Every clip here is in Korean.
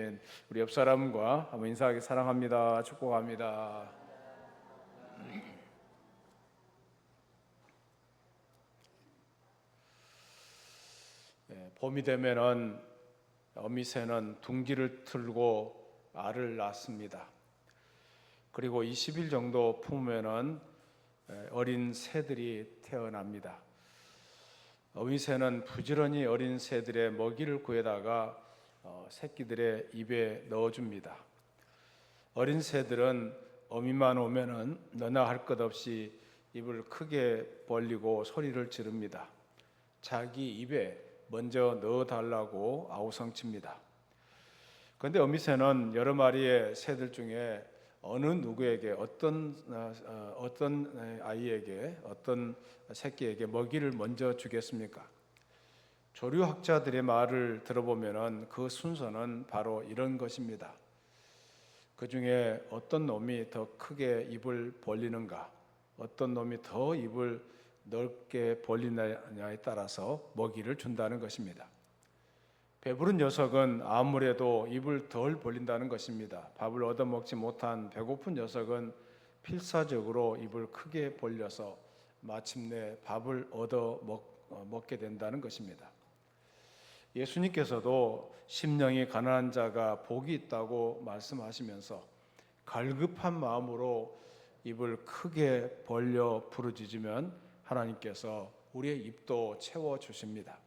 아멘. 우리 옆 사람과 한번 인사하게 사랑합니다. 축복합니다. 봄이 되면은 어미새는 둥지를 틀고 알을 낳습니다. 그리고 20일 정도 품으면은 어린 새들이 태어납니다. 어미새는 부지런히 어린 새들의 먹이를 구해다가 새끼들의 입에 넣어줍니다. 어린 새들은 어미만 오면은 너나 할 것 없이 입을 크게 벌리고 소리를 지릅니다. 자기 입에 먼저 넣어달라고 아우성칩니다. 그런데 어미새는 여러 마리의 새들 중에 어느 누구에게 어떤 아이에게 어떤 새끼에게 먹이를 먼저 주겠습니까? 조류학자들의 말을 들어보면은 그 순서는 바로 이런 것입니다. 그 중에 어떤 놈이 더 크게 입을 벌리는가, 어떤 놈이 더 입을 넓게 벌리느냐에 따라서 먹이를 준다는 것입니다. 배부른 녀석은 아무래도 입을 덜 벌린다는 것입니다. 밥을 얻어먹지 못한 배고픈 녀석은 필사적으로 입을 크게 벌려서 마침내 밥을 얻어먹게 된다는 것입니다. 예수님께서도 심령이 가난한 자가 복이 있다고 말씀하시면서 갈급한 마음으로 입을 크게 벌려 부르짖으면 하나님께서 우리의 입도 채워주십니다.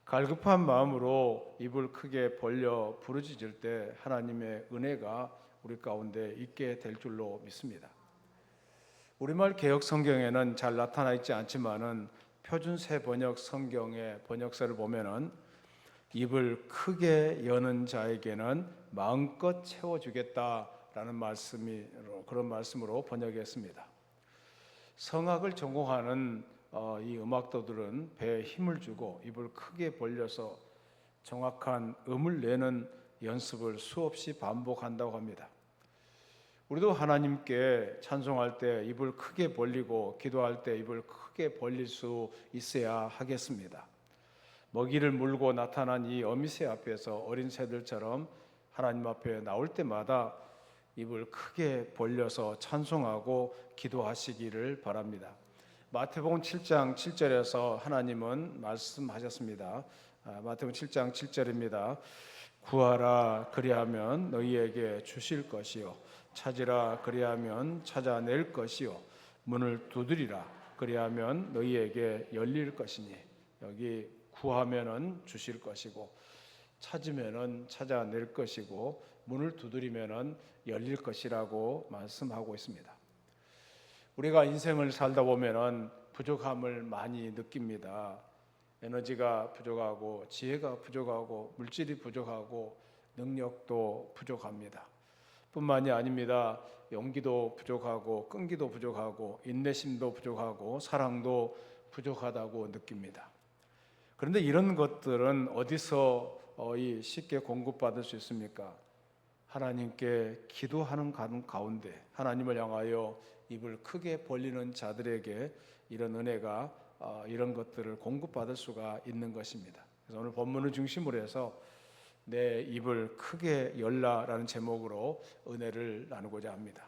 갈급한 마음으로 입을 크게 벌려 부르짖을 때 하나님의 은혜가 우리 가운데 있게 될 줄로 믿습니다. 우리말 개역 성경에는 잘 나타나 있지 않지만은 표준새 번역 성경의 번역서를 보면은 입을 크게 여는 자에게는 마음껏 채워주겠다라는 그런 말씀으로 번역했습니다. 성악을 전공하는 이 음악도들은 배에 힘을 주고 입을 크게 벌려서 정확한 음을 내는 연습을 수없이 반복한다고 합니다. 우리도 하나님께 찬송할 때 입을 크게 벌리고 기도할 때 입을 크게 벌릴 수 있어야 하겠습니다. 먹이를 물고 나타난 이 어미새 앞에서 어린 새들처럼 하나님 앞에 나올 때마다 입을 크게 벌려서 찬송하고 기도하시기를 바랍니다. 마태복음 7장 7절에서 하나님은 말씀하셨습니다. 마태복음 7장 7절입니다. 구하라 그리하면 너희에게 주실 것이요 찾으라 그리하면 찾아낼 것이요 문을 두드리라 그리하면 너희에게 열릴 것이니, 여기 구하면은 주실 것이고 찾으면은 찾아낼 것이고 문을 두드리면은 열릴 것이라고 말씀하고 있습니다. 우리가 인생을 살다 보면은 부족함을 많이 느낍니다. 에너지가 부족하고 지혜가 부족하고 물질이 부족하고 능력도 부족합니다. 뿐만이 아닙니다. 용기도 부족하고 끈기도 부족하고 인내심도 부족하고 사랑도 부족하다고 느낍니다. 그런데 이런 것들은 어디서 쉽게 공급받을 수 있습니까? 하나님께 기도하는 가운데 하나님을 향하여 입을 크게 벌리는 자들에게 이런 은혜가 이런 것들을 공급받을 수가 있는 것입니다. 그래서 오늘 본문을 중심으로 해서 내 입을 크게 열라라는 제목으로 은혜를 나누고자 합니다.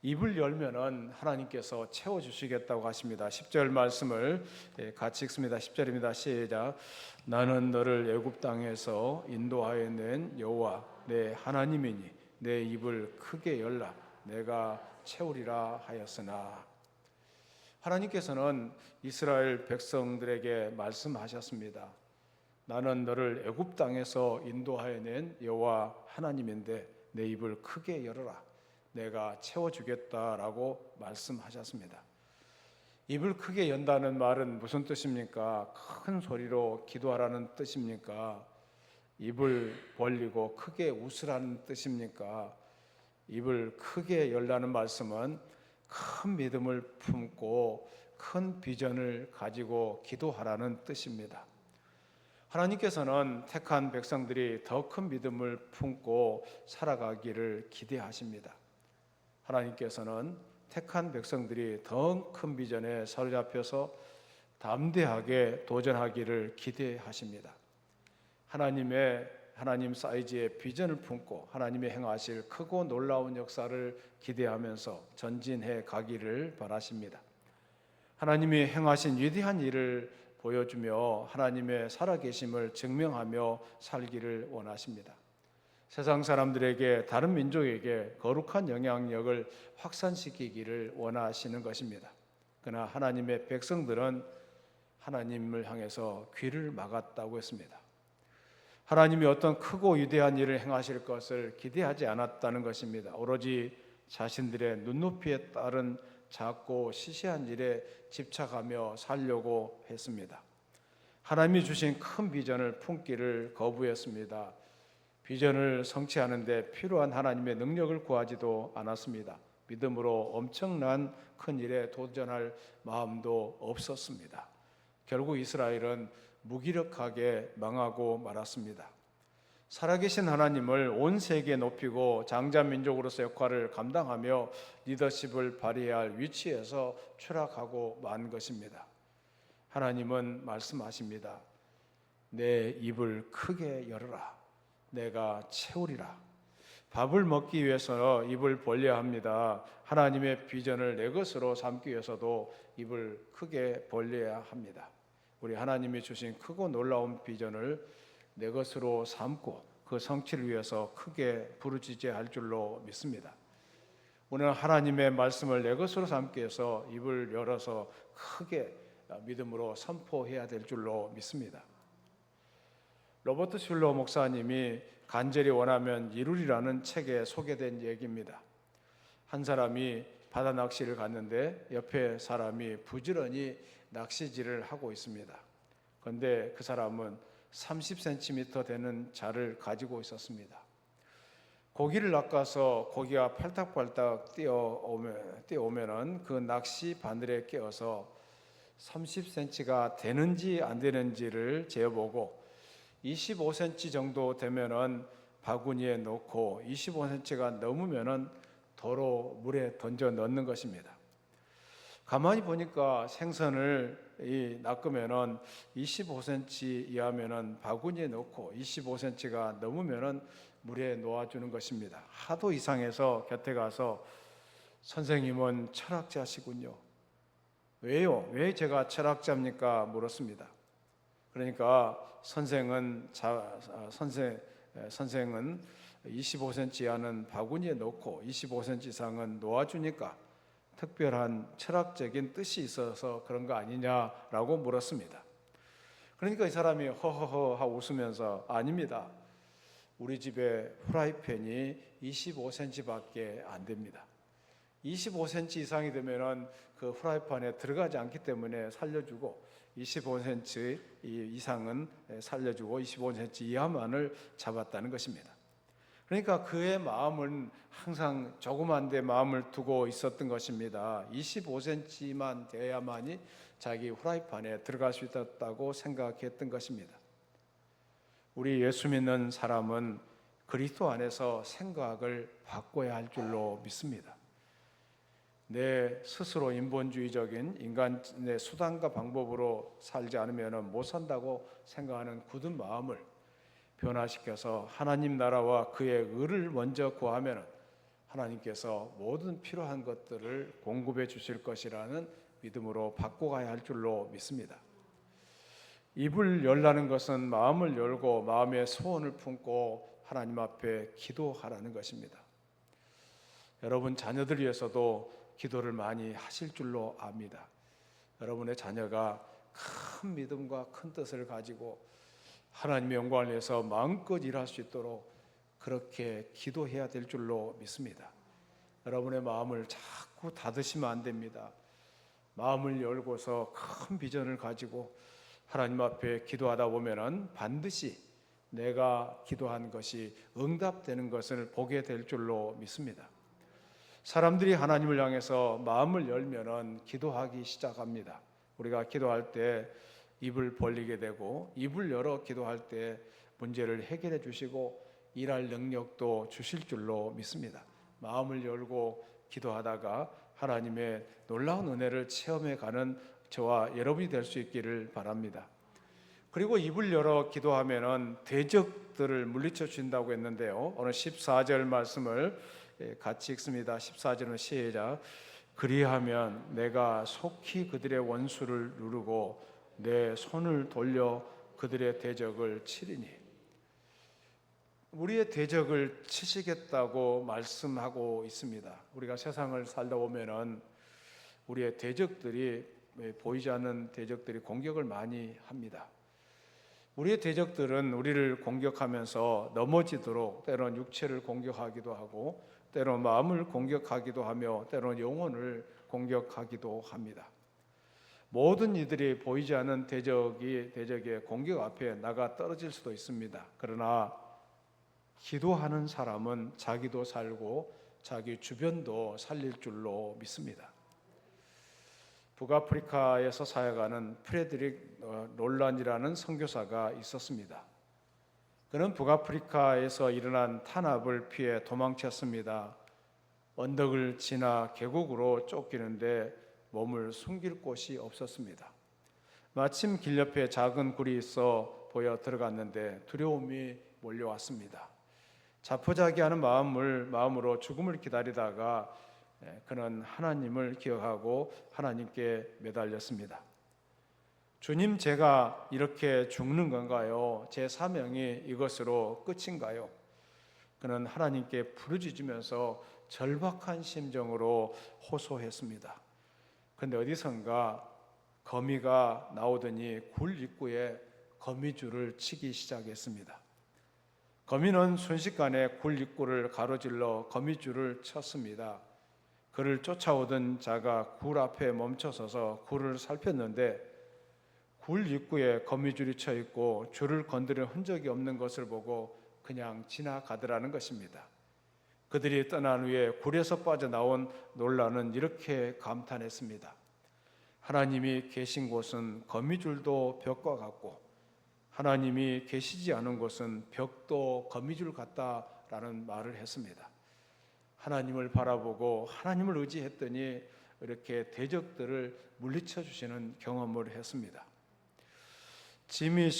입을 열면은 하나님께서 채워주시겠다고 하십니다. 10절 말씀을 같이 읽습니다. 10절입니다. 시작. 나는 너를 애굽 땅에서 인도하여 낸 여호와 내 하나님이니 내 입을 크게 열라 내가 채우리라 하였으나. 하나님께서는 이스라엘 백성들에게 말씀하셨습니다. 나는 너를 애굽 땅에서 인도하여 낸 여호와 하나님인데 내 입을 크게 열어라 내가 채워주겠다라고 말씀하셨습니다. 입을 크게 연다는 말은 무슨 뜻입니까? 큰 소리로 기도하라는 뜻입니까? 입을 벌리고 크게 웃으라는 뜻입니까? 입을 크게 열라는 말씀은 큰 믿음을 품고 큰 비전을 가지고 기도하라는 뜻입니다. 하나님께서는 택한 백성들이 더 큰 믿음을 품고 살아가기를 기대하십니다. 하나님께서는 택한 백성들이 더 큰 비전에 사로잡혀서 담대하게 도전하기를 기대하십니다. 하나님 사이즈의 비전을 품고 하나님의 행하실 크고 놀라운 역사를 기대하면서 전진해 가기를 바라십니다. 하나님이 행하신 위대한 일을 보여주며 하나님의 살아계심을 증명하며 살기를 원하십니다. 세상 사람들에게, 다른 민족에게 거룩한 영향력을 확산시키기를 원하시는 것입니다. 그러나 하나님의 백성들은 하나님을 향해서 귀를 막았다고 했습니다. 하나님이 어떤 크고 위대한 일을 행하실 것을 기대하지 않았다는 것입니다. 오로지 자신들의 눈높이에 따른 작고 시시한 일에 집착하며 살려고 했습니다. 하나님이 주신 큰 비전을 품기를 거부했습니다. 비전을 성취하는 데 필요한 하나님의 능력을 구하지도 않았습니다. 믿음으로 엄청난 큰 일에 도전할 마음도 없었습니다. 결국 이스라엘은 무기력하게 망하고 말았습니다. 살아계신 하나님을 온 세계에 높이고 장자 민족으로서 역할을 감당하며 리더십을 발휘해야 할 위치에서 추락하고 만 것입니다. 하나님은 말씀하십니다. 내 입을 크게 열어라. 내가 채우리라. 밥을 먹기 위해서 입을 벌려야 합니다. 하나님의 비전을 내 것으로 삼기 위해서도 입을 크게 벌려야 합니다. 우리 하나님이 주신 크고 놀라운 비전을 내 것으로 삼고 그 성취를 위해서 크게 부르짖어야 할 줄로 믿습니다. 오늘 하나님의 말씀을 내 것으로 삼기 위해서 입을 열어서 크게 믿음으로 선포해야 될 줄로 믿습니다. 로버트 슐러 목사님이 간절히 원하면 이루리라는 책에 소개된 얘기입니다. 한 사람이 바다 낚시를 갔는데 옆에 사람이 부지런히 낚시질을 하고 있습니다. 그런데 그 사람은 30cm 되는 자를 가지고 있었습니다. 고기를 낚아서 고기가 팔딱팔딱 뛰어오면은 그 낚시 바늘에 끼어서 30cm가 되는지 안 되는지를 재보고 25cm 정도 되면은 바구니에 넣고 25cm가 넘으면은 도로 물에 던져 넣는 것입니다. 가만히 보니까 생선을 낚으면은 25cm 이하면은 바구니에 넣고 25cm가 넘으면은 물에 놓아주는 것입니다. 하도 이상해서 곁에 가서 선생님은 철학자시군요. 왜요? 왜 제가 철학자입니까? 물었습니다. 그러니까 선생은 25cm 이하는 바구니에 넣고 25cm 이상은 놓아주니까 특별한 철학적인 뜻이 있어서 그런 거 아니냐라고 물었습니다. 그러니까 이 사람이 허허허 하고 웃으면서 아닙니다. 우리 집에 프라이팬이 25cm밖에 안 됩니다. 25cm 이상이 되면은 그 프라이팬에 들어가지 않기 때문에 살려주고 25cm 이상은 살려주고 25cm 이하만을 잡았다는 것입니다. 그러니까 그의 마음은 항상 조그만 데 마음을 두고 있었던 것입니다. 25cm만 돼야만이 자기 프라이팬에 들어갈 수 있었다고 생각했던 것입니다. 우리 예수 믿는 사람은 그리스도 안에서 생각을 바꿔야 할 줄로 믿습니다. 내 스스로 인본주의적인 인간의 수단과 방법으로 살지 않으면 못 산다고 생각하는 굳은 마음을 변화시켜서 하나님 나라와 그의 의를 먼저 구하면 하나님께서 모든 필요한 것들을 공급해 주실 것이라는 믿음으로 바꿔가야 할 줄로 믿습니다. 입을 열라는 것은 마음을 열고 마음의 소원을 품고 하나님 앞에 기도하라는 것입니다. 여러분 자녀들 위해서도 기도를 많이 하실 줄로 압니다. 여러분의 자녀가 큰 믿음과 큰 뜻을 가지고 하나님의 영광을 위해서 마음껏 일할 수 있도록 그렇게 기도해야 될 줄로 믿습니다. 여러분의 마음을 자꾸 닫으시면 안 됩니다. 마음을 열고서 큰 비전을 가지고 하나님 앞에 기도하다 보면은 반드시 내가 기도한 것이 응답되는 것을 보게 될 줄로 믿습니다. 사람들이 하나님을 향해서 마음을 열면은 기도하기 시작합니다. 우리가 기도할 때 입을 벌리게 되고 입을 열어 기도할 때 문제를 해결해 주시고 일할 능력도 주실 줄로 믿습니다. 마음을 열고 기도하다가 하나님의 놀라운 은혜를 체험해 가는 저와 여러분이 될 수 있기를 바랍니다. 그리고 입을 열어 기도하면은 대적들을 물리쳐 준다고 했는데요. 오늘 14절 말씀을 같이 읽습니다. 14절은 시작. 그리하면 내가 속히 그들의 원수를 누르고 내 손을 돌려 그들의 대적을 치리니. 우리의 대적을 치시겠다고 말씀하고 있습니다. 우리가 세상을 살다 보면은 우리의 대적들이, 보이지 않는 대적들이 공격을 많이 합니다. 우리의 대적들은 우리를 공격하면서 넘어지도록 때로는 육체를 공격하기도 하고, 때로는 마음을 공격하기도 하며, 때로는 영혼을 공격하기도 합니다. 모든 이들이 보이지 않는 대적의 공격 앞에 나가 떨어질 수도 있습니다. 그러나 기도하는 사람은 자기도 살고 자기 주변도 살릴 줄로 믿습니다. 북아프리카에서 사역하는 프레드릭 롤란이라는 선교사가 있었습니다. 그는 북아프리카에서 일어난 탄압을 피해 도망쳤습니다. 언덕을 지나 계곡으로 쫓기는데 몸을 숨길 곳이 없었습니다. 마침 길 옆에 작은 굴이 있어 보여 들어갔는데 두려움이 몰려왔습니다. 자포자기하는 마음으로 죽음을 기다리다가 그는 하나님을 기억하고 하나님께 매달렸습니다. 주님, 제가 이렇게 죽는 건가요? 제 사명이 이것으로 끝인가요? 그는 하나님께 부르짖으면서 절박한 심정으로 호소했습니다. 그런데 어디선가 거미가 나오더니 굴 입구에 거미줄을 치기 시작했습니다. 거미는 순식간에 굴 입구를 가로질러 거미줄을 쳤습니다. 그를 쫓아오던 자가 굴 앞에 멈춰서서 굴을 살폈는데 굴 입구에 거미줄이 쳐 있고 줄을 건드린 흔적이 없는 것을 보고 그냥 지나가더라는 것입니다. 그들이 떠난 후에 굴에서 빠져나온 놀라는 이렇게 감탄했습니다. 하나님이 계신 곳은 거미줄도 벽과 같고 하나님이 계시지 않은 곳은 벽도 거미줄 같다라는 말을 했습니다. 하나님을 바라보고 하나님을 의지했더니 이렇게 대적들을 물리쳐 주시는 경험을 했습니다. 지미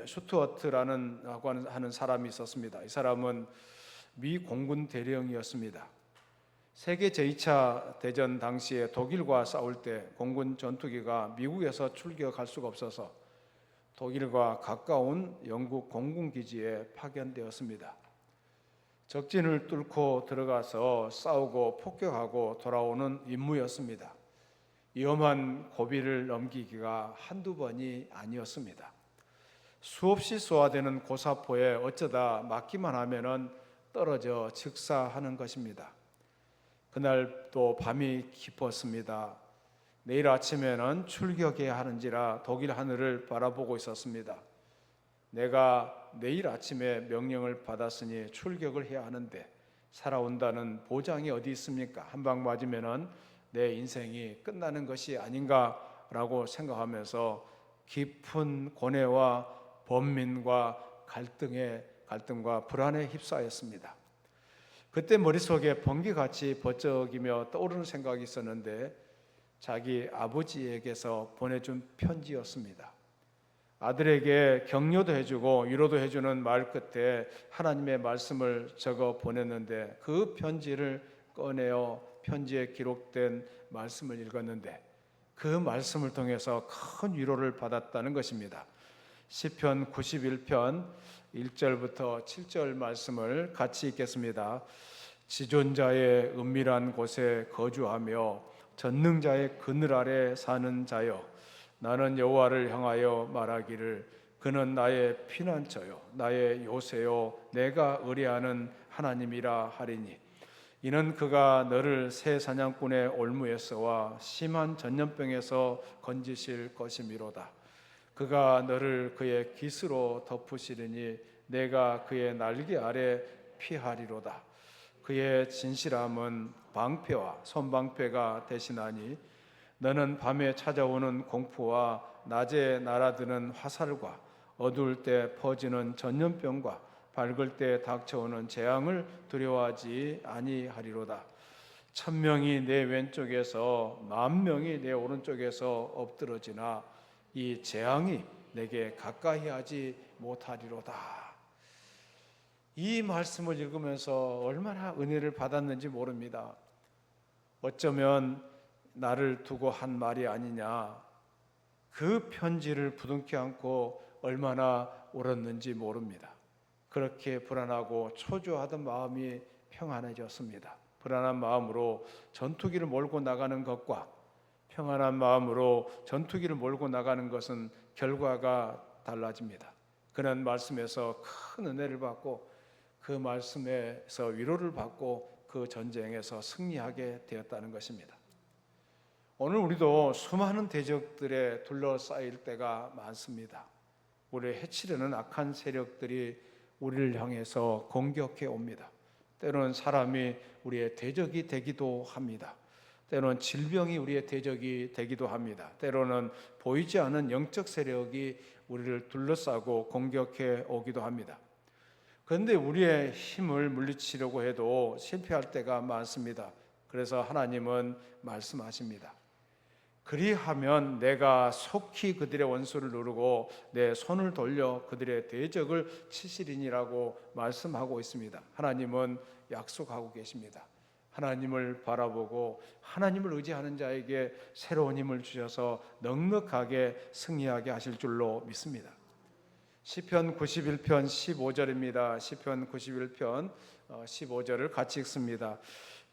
슈투어트라는 하는 사람이 있었습니다. 이 사람은 미 공군 대령이었습니다. 세계 제2차 대전 당시에 독일과 싸울 때 공군 전투기가 미국에서 출격할 수가 없어서 독일과 가까운 영국 공군기지에 파견되었습니다. 적진을 뚫고 들어가서 싸우고 폭격하고 돌아오는 임무였습니다. 위험한 고비를 넘기기가 한두 번이 아니었습니다. 수없이 쏘아대는 고사포에 어쩌다 맞기만 하면은 떨어져 즉사하는 것입니다. 그날 또 밤이 깊었습니다. 내일 아침에는 출격해야 하는지라 독일 하늘을 바라보고 있었습니다. 내가 내일 아침에 명령을 받았으니 출격을 해야 하는데 살아온다는 보장이 어디 있습니까? 한 방 맞으면은 내 인생이 끝나는 것이 아닌가라고 생각하면서 깊은 고뇌와 번민과 갈등과 불안에 휩싸였습니다. 그때 머릿속에 번개같이 번쩍이며 떠오르는 생각이 있었는데 자기 아버지에게서 보내준 편지였습니다. 아들에게 격려도 해주고 위로도 해주는 말 끝에 하나님의 말씀을 적어 보냈는데 그 편지를 꺼내어 편지에 기록된 말씀을 읽었는데 그 말씀을 통해서 큰 위로를 받았다는 것입니다. 시편 91편 1절부터 7절 말씀을 같이 읽겠습니다. 지존자의 은밀한 곳에 거주하며 전능자의 그늘 아래 사는 자여, 나는 여호와를 향하여 말하기를 그는 나의 피난처요 나의 요새요 내가 의뢰하는 하나님이라 하리니 이는 그가 너를 새 사냥꾼의 올무에서와 심한 전염병에서 건지실 것이미로다. 그가 너를 그의 깃으로 덮으시리니 내가 그의 날개 아래 피하리로다. 그의 진실함은 방패와 손방패가 대신하니 너는 밤에 찾아오는 공포와 낮에 날아드는 화살과 어두울 때 퍼지는 전염병과 밝을 때 닥쳐오는 재앙을 두려워하지 아니하리로다. 1000명이 내 왼쪽에서 10,000명이 내 오른쪽에서 엎드러지나 이 재앙이 내게 가까이 하지 못하리로다. 이 말씀을 읽으면서 얼마나 은혜를 받았는지 모릅니다. 어쩌면 나를 두고 한 말이 아니냐, 그 편지를 부둥켜 안고 얼마나 울었는지 모릅니다. 그렇게 불안하고 초조하던 마음이 평안해졌습니다. 불안한 마음으로 전투기를 몰고 나가는 것과 평안한 마음으로 전투기를 몰고 나가는 것은 결과가 달라집니다. 그런 말씀에서 큰 은혜를 받고 그 말씀에서 위로를 받고 그 전쟁에서 승리하게 되었다는 것입니다. 오늘 우리도 수많은 대적들에 둘러싸일 때가 많습니다. 우리를 해치려는 악한 세력들이 우리를 향해서 공격해 옵니다. 때로는 사람이 우리의 대적이 되기도 합니다. 때로는 질병이 우리의 대적이 되기도 합니다. 때로는 보이지 않는 영적 세력이 우리를 둘러싸고 공격해 오기도 합니다. 그런데 우리의 힘을 물리치려고 해도 실패할 때가 많습니다. 그래서 하나님은 말씀하십니다. 그리하면 내가 속히 그들의 원수를 누르고 내 손을 돌려 그들의 대적을 치시리니라고 말씀하고 있습니다. 하나님은 약속하고 계십니다. 하나님을 바라보고 하나님을 의지하는 자에게 새로운 힘을 주셔서 넉넉하게 승리하게 하실 줄로 믿습니다. 시편 91편 15절입니다. 시편 91편 15절을 같이 읽습니다.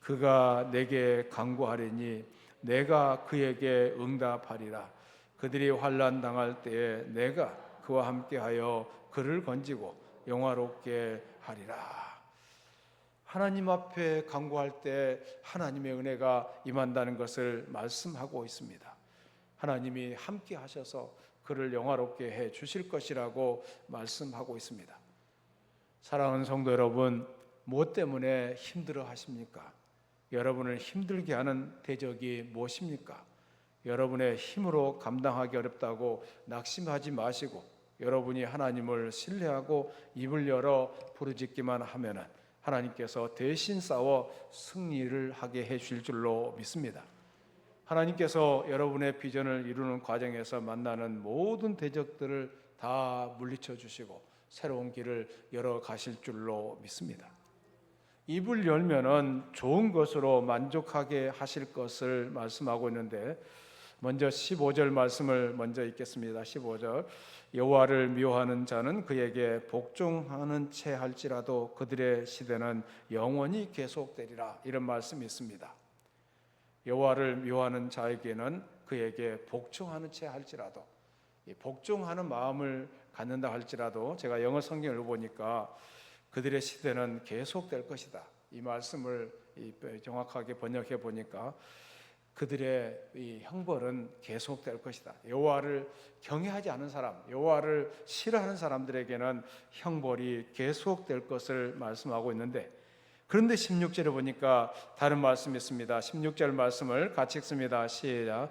그가 내게 간구하리니 내가 그에게 응답하리라. 그들이 환난 당할 때에 내가 그와 함께하여 그를 건지고 영화롭게 하리라. 하나님 앞에 간구할 때 하나님의 은혜가 임한다는 것을 말씀하고 있습니다. 하나님이 함께 하셔서 그를 영화롭게 해 주실 것이라고 말씀하고 있습니다. 사랑하는 성도 여러분, 무엇 때문에 힘들어 하십니까? 여러분을 힘들게 하는 대적이 무엇입니까? 여러분의 힘으로 감당하기 어렵다고 낙심하지 마시고 여러분이 하나님을 신뢰하고 입을 열어 부르짖기만 하면은 하나님께서 대신 싸워 승리를 하게 해 주실 줄로 믿습니다. 하나님께서 여러분의 비전을 이루는 과정에서 만나는 모든 대적들을 다 물리쳐 주시고 새로운 길을 열어 가실 줄로 믿습니다. 입을 열면은 좋은 것으로 만족하게 하실 것을 말씀하고 있는데 먼저 15절 말씀을 먼저 읽겠습니다. 15절 여호와를 미워하는 자는 그에게 복종하는 채 할지라도 그들의 시대는 영원히 계속되리라. 이런 말씀이 있습니다. 여호와를 미워하는 자에게는 그에게 복종하는 채 할지라도, 이 복종하는 마음을 갖는다 할지라도, 제가 영어 성경을 보니까 그들의 시대는 계속될 것이다. 이 말씀을 정확하게 번역해 보니까 그들의 이 형벌은 계속될 것이다. 여호와를 경외하지 않은 사람, 여호와를 싫어하는 사람들에게는 형벌이 계속될 것을 말씀하고 있는데, 그런데 16절에 보니까 다른 말씀이 있습니다. 16절 말씀을 같이 읽습니다. 시작.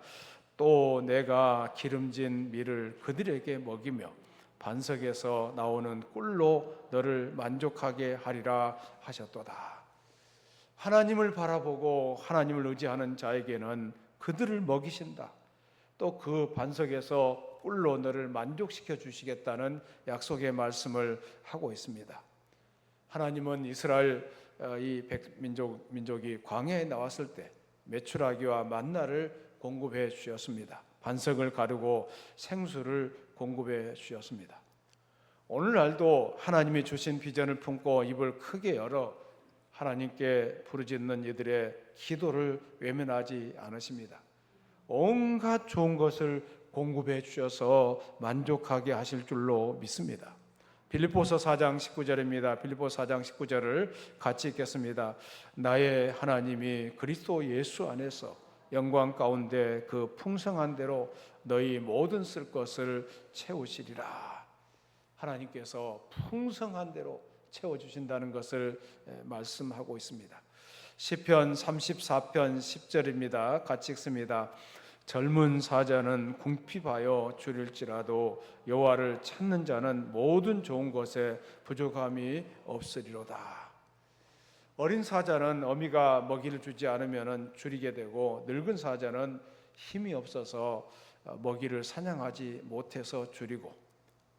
또 내가 기름진 밀을 그들에게 먹이며 반석에서 나오는 꿀로 너를 만족하게 하리라 하셨도다. 하나님을 바라보고 하나님을 의지하는 자에게는 그들을 먹이신다. 또 그 반석에서 꿀로 너를 만족시켜 주시겠다는 약속의 말씀을 하고 있습니다. 하나님은 이스라엘 이 민족이 광야에 나왔을 때 메추라기와 만나를 공급해 주셨습니다. 반석을 가르고 생수를 공급해 주셨습니다. 오늘날도 하나님이 주신 비전을 품고 입을 크게 열어 하나님께 부르짖는 이들의 기도를 외면하지 않으십니다. 온갖 좋은 것을 공급해 주셔서 만족하게 하실 줄로 믿습니다. 빌립보서 4장 19절입니다. 빌립보서 4장 19절을 같이 읽겠습니다. 나의 하나님이 그리스도 예수 안에서 영광 가운데 그 풍성한 대로 너희 모든 쓸 것을 채우시리라. 하나님께서 풍성한 대로 채워주신다는 것을 말씀하고 있습니다. 시편 34편 10절입니다. 같이 읽습니다. 젊은 사자는 궁핍하여 줄일지라도 여호와를 찾는 자는 모든 좋은 것에 부족함이 없으리로다. 어린 사자는 어미가 먹이를 주지 않으면 줄이게 되고 늙은 사자는 힘이 없어서 먹이를 사냥하지 못해서 줄이고,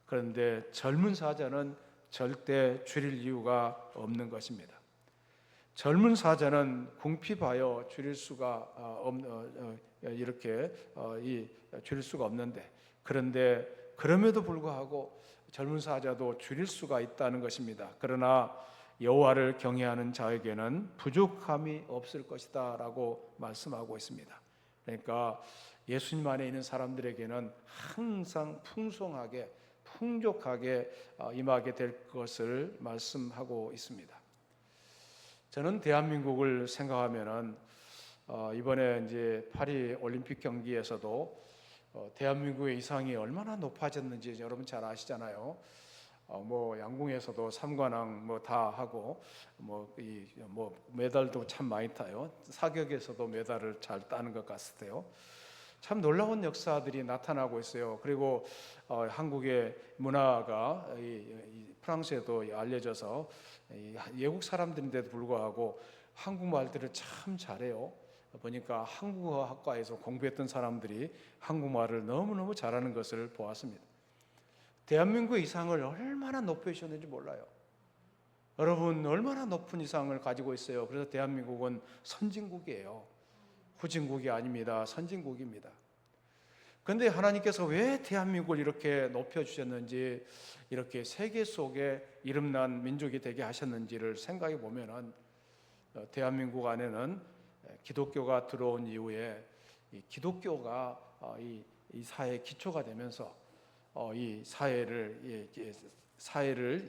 그런데 젊은 사자는 절대 줄일 이유가 없는 것입니다. 젊은 사자는 궁핍하여 줄일 수가 줄일 수가 없는데, 그런데 그럼에도 불구하고 젊은 사자도 줄일 수가 있다는 것입니다. 그러나 여호와를 경외하는 자에게는 부족함이 없을 것이다라고 말씀하고 있습니다. 그러니까 예수님 안에 있는 사람들에게는 항상 풍성하게 풍족하게 임하게 될 것을 말씀하고 있습니다. 저는 대한민국을 생각하면은 이번에 이제 파리 올림픽 경기에서도 대한민국의 이상이 얼마나 높아졌는지 여러분 잘 아시잖아요. 뭐 양궁에서도 삼관왕 뭐 다 하고 뭐 메달도 참 많이 타요. 사격에서도 메달을 잘 따는 것 같으세요. 참 놀라운 역사들이 나타나고 있어요. 그리고 한국의 문화가 프랑스에도 알려져서 외국 사람들인데도 불구하고 한국말들을 참 잘해요. 보니까 한국어 학과에서 공부했던 사람들이 한국말을 너무너무 잘하는 것을 보았습니다. 대한민국의 이상을 얼마나 높여주셨는지 몰라요. 여러분 얼마나 높은 이상을 가지고 있어요. 그래서 대한민국은 선진국이에요. 후진국이 아닙니다. 선진국입니다. 그런데 하나님께서 왜 대한민국을 이렇게 높여주셨는지, 이렇게 세계 속에 이름난 민족이 되게 하셨는지를 생각해 보면은 대한민국 안에는 기독교가 들어온 이후에 이 기독교가 이 사회의 기초가 되면서 이 사회를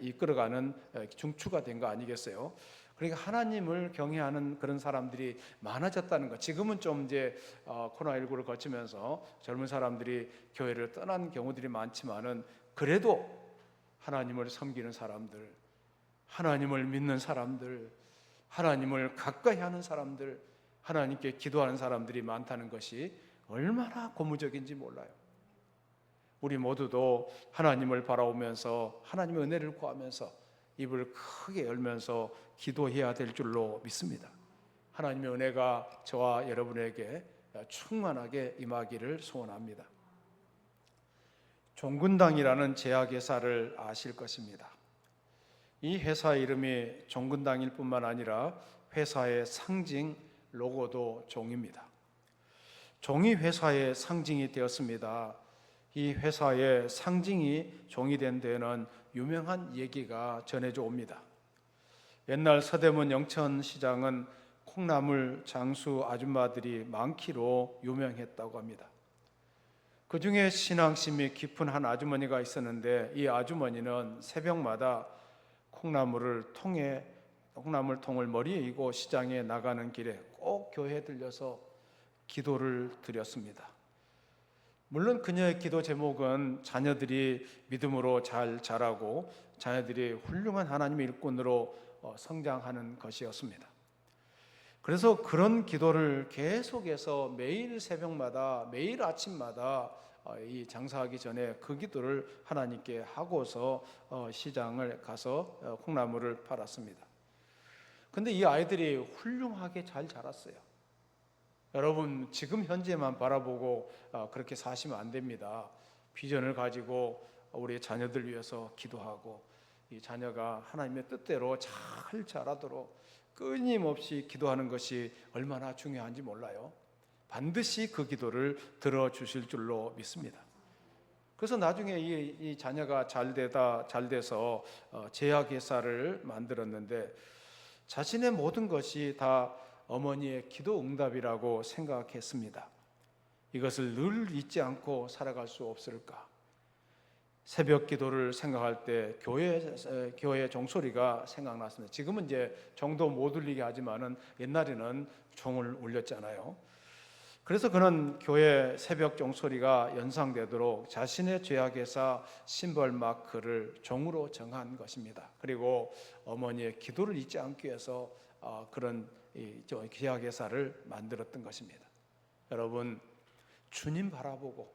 이끌어가는 중추가 된 거 아니겠어요? 그러니까 하나님을 경외하는 그런 사람들이 많아졌다는 것. 지금은 좀 이제 코로나19를 거치면서 젊은 사람들이 교회를 떠난 경우들이 많지만은, 그래도 하나님을 섬기는 사람들, 하나님을 믿는 사람들, 하나님을 가까이 하는 사람들, 하나님께 기도하는 사람들이 많다는 것이 얼마나 고무적인지 몰라요. 우리 모두도 하나님을 바라보면서 하나님의 은혜를 구하면서 입을 크게 열면서 기도해야 될 줄로 믿습니다. 하나님의 은혜가 저와 여러분에게 충만하게 임하기를 소원합니다. 종근당이라는 제약회사를 아실 것입니다. 이 회사 이름이 종근당일 뿐만 아니라 회사의 상징 로고도 종입니다. 종이 회사의 상징이 되었습니다. 이 회사의 상징이 종이 된 데에는 유명한 얘기가 전해져 옵니다. 옛날 서대문 영천시장은 콩나물 장수 아줌마들이 많기로 유명했다고 합니다. 그 중에 신앙심이 깊은 한 아주머니가 있었는데, 이 아주머니는 새벽마다 콩나물통을 머리에 이고 시장에 나가는 길에 꼭 교회에 들려서 기도를 드렸습니다. 물론 그녀의 기도 제목은 자녀들이 믿음으로 잘 자라고 자녀들이 훌륭한 하나님의 일꾼으로 성장하는 것이었습니다. 그래서 그런 기도를 계속해서 매일 새벽마다, 매일 아침마다 이 장사하기 전에 그 기도를 하나님께 하고서 시장을 가서 콩나물을 팔았습니다. 근데 이 아이들이 훌륭하게 잘 자랐어요. 여러분 지금 현재만 바라보고 그렇게 사시면 안 됩니다. 비전을 가지고 우리 자녀들 위해서 기도하고, 이 자녀가 하나님의 뜻대로 잘 자라도록 끊임없이 기도하는 것이 얼마나 중요한지 몰라요. 반드시 그 기도를 들어주실 줄로 믿습니다. 그래서 나중에 이 자녀가 잘 돼서 제약회사를 만들었는데, 자신의 모든 것이 다 어머니의 기도 응답이라고 생각했습니다. 이것을 늘 잊지 않고 살아갈 수 없을까? 새벽 기도를 생각할 때 교회 종소리가 생각났습니다. 지금은 이제 종도 못 울리게 하지만은 옛날에는 종을 울렸잖아요. 그래서 그는 교회 새벽 종소리가 연상되도록 자신의 제약회사 심벌 마크를 종으로 정한 것입니다. 그리고 어머니의 기도를 잊지 않기 위해서 그런 제약회사를 만들었던 것입니다. 여러분 주님 바라보고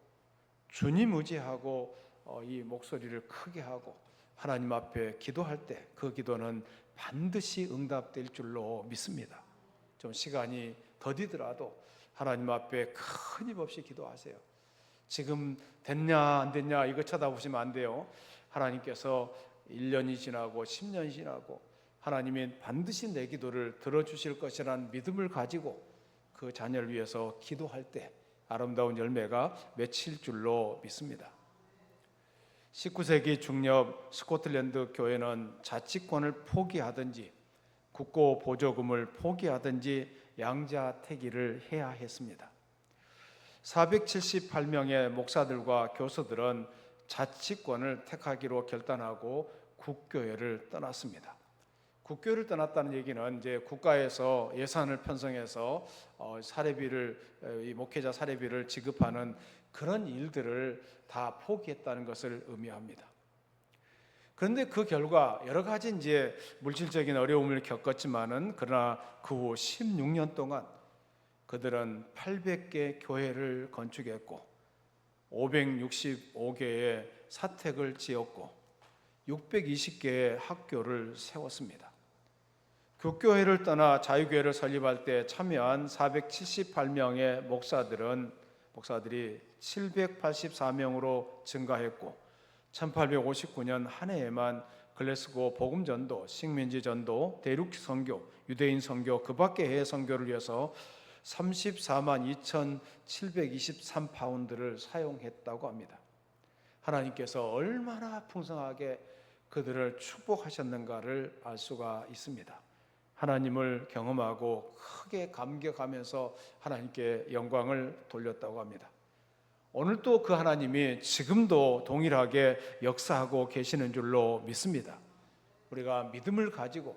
주님 의지하고 이 목소리를 크게 하고 하나님 앞에 기도할 때 그 기도는 반드시 응답될 줄로 믿습니다. 좀 시간이 더디더라도 하나님 앞에 큰 힘 없이 기도하세요. 지금 됐냐 안 됐냐 이거 쳐다보시면 안 돼요. 하나님께서 1년이 지나고 10년이 지나고 하나님이 반드시 내 기도를 들어주실 것이라는 믿음을 가지고 그 자녀를 위해서 기도할 때 아름다운 열매가 맺힐 줄로 믿습니다. 19세기 중엽 스코틀랜드 교회는 자치권을 포기하든지 국고 보조금을 포기하든지 양자택일을 해야 했습니다. 478명의 목사들과 교수들은 자치권을 택하기로 결단하고 국교회를 떠났습니다. 국교회를 떠났다는 얘기는 이제 국가에서 예산을 편성해서 이 목회자 사례비를 지급하는 그런 일들을 다 포기했다는 것을 의미합니다. 그런데 그 결과 여러 가지 이제 물질적인 어려움을 겪었지만은 그러나 그 후 16년 동안 그들은 800개 교회를 건축했고 565개의 사택을 지었고 620개의 학교를 세웠습니다. 국교회를 떠나 자유교회를 설립할 때 참여한 478명의 목사들이 784명으로 증가했고 1859년 한 해에만 글래스고 복음전도, 식민지 전도, 대륙 선교, 유대인 선교, 그 밖의 해외 선교를 위해서 34만 2,723파운드를 사용했다고 합니다. 하나님께서 얼마나 풍성하게 그들을 축복하셨는가를 알 수가 있습니다. 하나님을 경험하고 크게 감격하면서 하나님께 영광을 돌렸다고 합니다. 오늘도 그 하나님이 지금도 동일하게 역사하고 계시는 줄로 믿습니다. 우리가 믿음을 가지고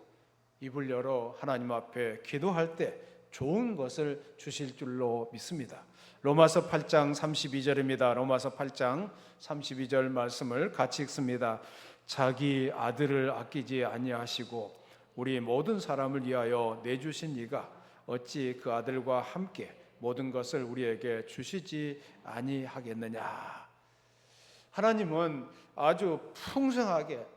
입을 열어 하나님 앞에 기도할 때 좋은 것을 주실 줄로 믿습니다. 로마서 8장 32절입니다. 로마서 8장 32절 말씀을 같이 읽습니다. 자기 아들을 아끼지 아니하시고 우리 모든 사람을 위하여 내주신 이가 어찌 그 아들과 함께 모든 것을 우리에게 주시지 아니하겠느냐. 하나님은 아주 풍성하게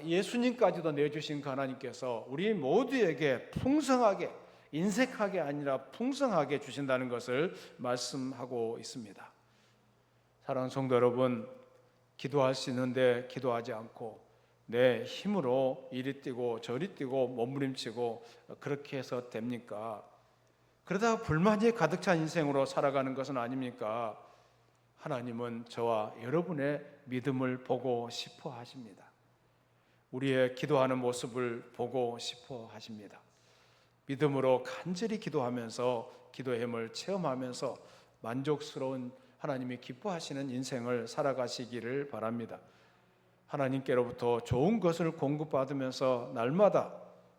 예수님까지도 내주신 그 하나님께서 우리 모두에게 풍성하게 인색하게 아니라 풍성하게 주신다는 것을 말씀하고 있습니다. 사랑하는 성도 여러분, 기도할 수 있는데 기도하지 않고 내 힘으로 이리 뛰고 저리 뛰고 몸부림치고 그렇게 해서 됩니까? 그러다 불만이 가득 찬 인생으로 살아가는 것은 아닙니까? 하나님은 저와 여러분의 믿음을 보고 싶어 하십니다. 우리의 기도하는 모습을 보고 싶어 하십니다. 믿음으로 간절히 기도하면서 기도의 힘을 체험하면서 만족스러운 하나님이 기뻐하시는 인생을 살아가시기를 바랍니다. 하나님께로부터 좋은 것을 공급받으면서 날마다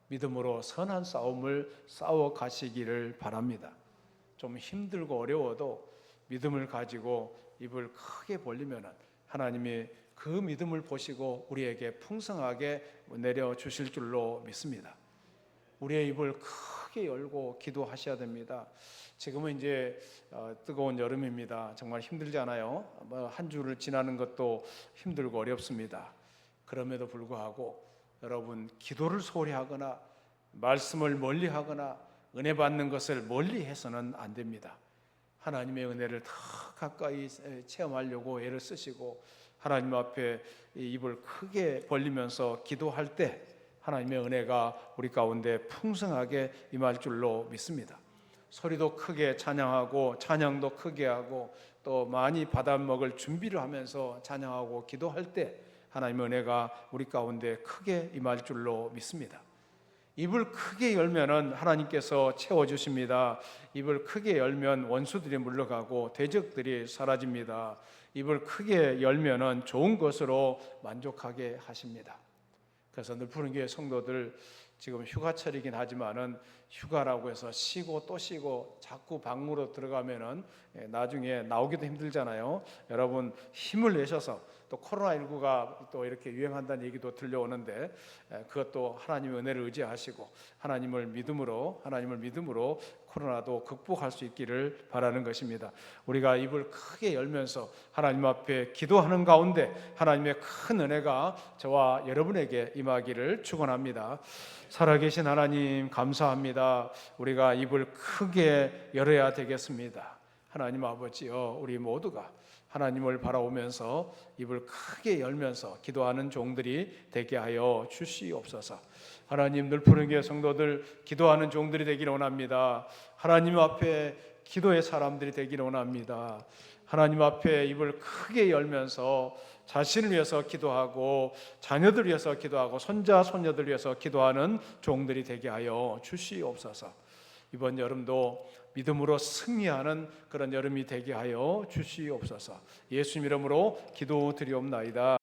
믿음으로 선한 싸움을 싸워 가시기를 바랍니다. 좀 힘들고 어려워도 믿음을 가지고 입을 크게 벌리면 하나님이 그 믿음을 보시고 우리에게 풍성하게 내려주실 줄로 믿습니다. 우리의 입을 크게 열고 기도하셔야 됩니다. 지금은 이제 뜨거운 여름입니다. 정말 힘들지 않아요? 한 주를 지나는 것도 힘들고 어렵습니다. 그럼에도 불구하고 여러분 기도를 소홀히 하거나 말씀을 멀리 하거나 은혜 받는 것을 멀리 해서는 안 됩니다. 하나님의 은혜를 더 가까이 체험하려고 애를 쓰시고 하나님 앞에 입을 크게 벌리면서 기도할 때 하나님의 은혜가 우리 가운데 풍성하게 임할 줄로 믿습니다. 소리도 크게 찬양하고 찬양도 크게 하고 또 많이 받아 먹을 준비를 하면서 찬양하고 기도할 때 하나님의 은혜가 우리 가운데 크게 임할 줄로 믿습니다. 입을 크게 열면은 하나님께서 채워주십니다. 입을 크게 열면 원수들이 물러가고 대적들이 사라집니다. 입을 크게 열면은 좋은 것으로 만족하게 하십니다. 그래서 늘푸른교회 성도들 지금 휴가철이긴 하지만은 휴가라고 해서 쉬고 또 쉬고 자꾸 방으로 들어가면은 나중에 나오기도 힘들잖아요. 여러분 힘을 내셔서 또 코로나19가 또 이렇게 유행한다는 얘기도 들려오는데 그것도 하나님의 은혜를 의지하시고 하나님을 믿음으로 코로나도 극복할 수 있기를 바라는 것입니다. 우리가 입을 크게 열면서 하나님 앞에 기도하는 가운데 하나님의 큰 은혜가 저와 여러분에게 임하기를 축원합니다. 살아계신 하나님 감사합니다. 우리가 입을 크게 열어야 되겠습니다. 하나님 아버지여, 우리 모두가 하나님을 바라보면서 입을 크게 열면서 기도하는 종들이 되게 하여 주시옵소서. 하나님, 늘푸른교회 성도들 기도하는 종들이 되기를 원합니다. 하나님 앞에 기도의 사람들이 되기를 원합니다. 하나님 앞에 입을 크게 열면서 자신을 위해서 기도하고 자녀들 위해서 기도하고 손자 손녀들 위해서 기도하는 종들이 되게 하여 주시옵소서. 이번 여름도 믿음으로 승리하는 그런 여름이 되게 하여 주시옵소서. 예수 이름으로 기도드리옵나이다.